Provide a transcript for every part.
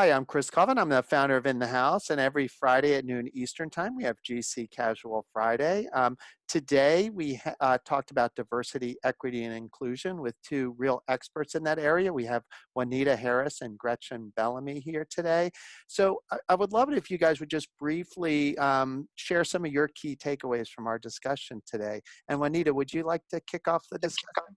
Hi, I'm Chris Colvin. I'm the founder of In the House, and every Friday at noon Eastern Time, we have GC Casual Friday. Today, we talked about diversity, equity, and inclusion with two real experts in that area. We have Juanita Harris and Gretchen Bellamy here today. So I would love it if you guys would just briefly share some of your key takeaways from our discussion today. And Juanita, would you like to kick off the discussion?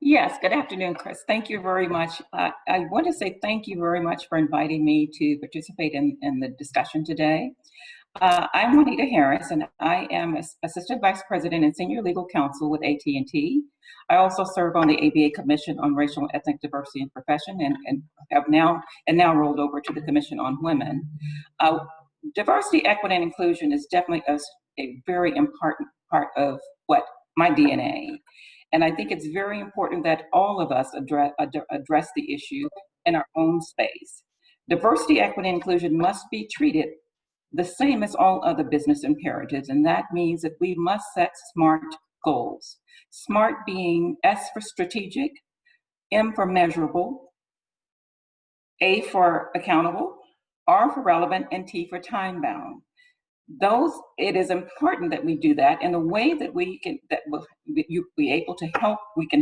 Yes, good afternoon, Chris. Thank you very much. I want to say thank you very much for inviting me to participate in the discussion today. I'm Juanita Harris, and I am Assistant Vice President and Senior Legal Counsel with AT&T. I also serve on the ABA Commission on Racial and Ethnic Diversity in Profession, and have now rolled over to the Commission on Women. Diversity, equity, and inclusion is definitely a very important part of what my DNA. And I think it's very important that all of us address the issue in our own space. Diversity, equity, and inclusion must be treated the same as all other business imperatives, and that means that we must set SMART goals. SMART being S for strategic, M for measurable, A for accountable, R for relevant, and T for time-bound. It is important that we do that, and the way that we can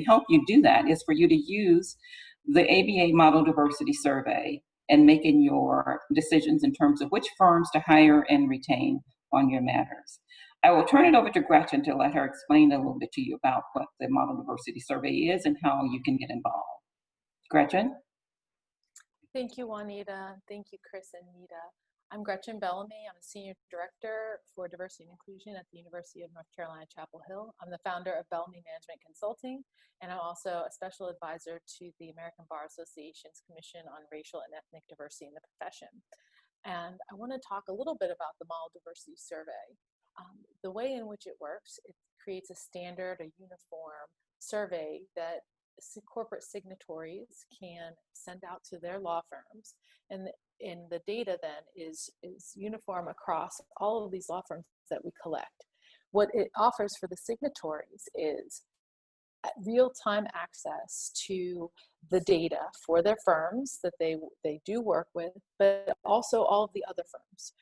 help you do that is for you to use the ABA Model Diversity Survey and making your decisions in terms of which firms to hire and retain on your matters. I will turn it over to Gretchen to let her explain a little bit to you about what the Model Diversity Survey is and how you can get involved. Gretchen? Thank you, Juanita. Thank you, Chris and Nita. I'm Gretchen Bellamy. I'm a Senior Director for Diversity and Inclusion at the University of North Carolina, Chapel Hill. I'm the founder of Bellamy Management Consulting, and I'm also a special advisor to the American Bar Association's Commission on Racial and Ethnic Diversity in the Profession. And I want to talk a little bit about the Model Diversity Survey. The way in which it works, it creates a standard, a uniform survey that corporate signatories can send out to their law firms, and the data then is uniform across all of these law firms that we collect. What it offers for the signatories is real-time access to the data for their firms that they do work with, but also all of the other firms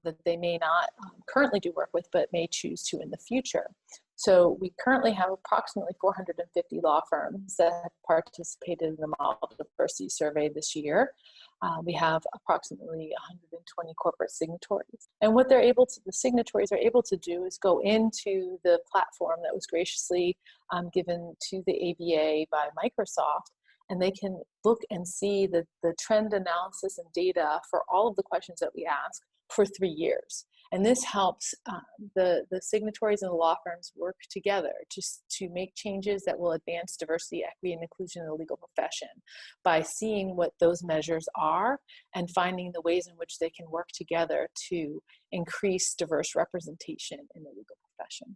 that they may not currently do work with, but may choose to in the future. So we currently have approximately 450 law firms that have participated in the Model Diversity Survey this year. We have approximately 120 corporate signatories. And what the signatories are able to do is go into the platform that was graciously given to the ABA by Microsoft, and they can look and see the trend analysis and data for all of the questions that we ask for 3 years. And this helps the signatories and the law firms work together to make changes that will advance diversity, equity, and inclusion in the legal profession by seeing what those measures are and finding the ways in which they can work together to increase diverse representation in the legal profession.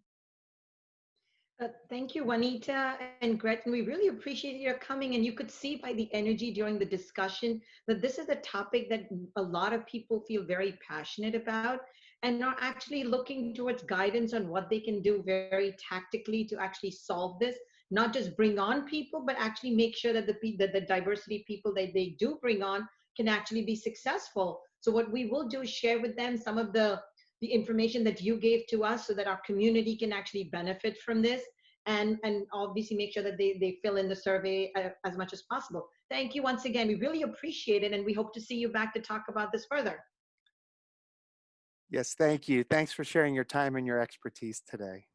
Thank you, Juanita and Gretchen. We really appreciate your coming, and you could see by the energy during the discussion that this is a topic that a lot of people feel very passionate about and are actually looking towards guidance on what they can do very tactically to actually solve this, not just bring on people, but actually make sure that the diversity people that they do bring on can actually be successful. So what we will do is share with them some of the information that you gave to us so that our community can actually benefit from this, and obviously make sure that they fill in the survey as much as possible. Thank you once again. We really appreciate it, and we hope to see you back to talk about this further. Yes, thank you. Thanks for sharing your time and your expertise today.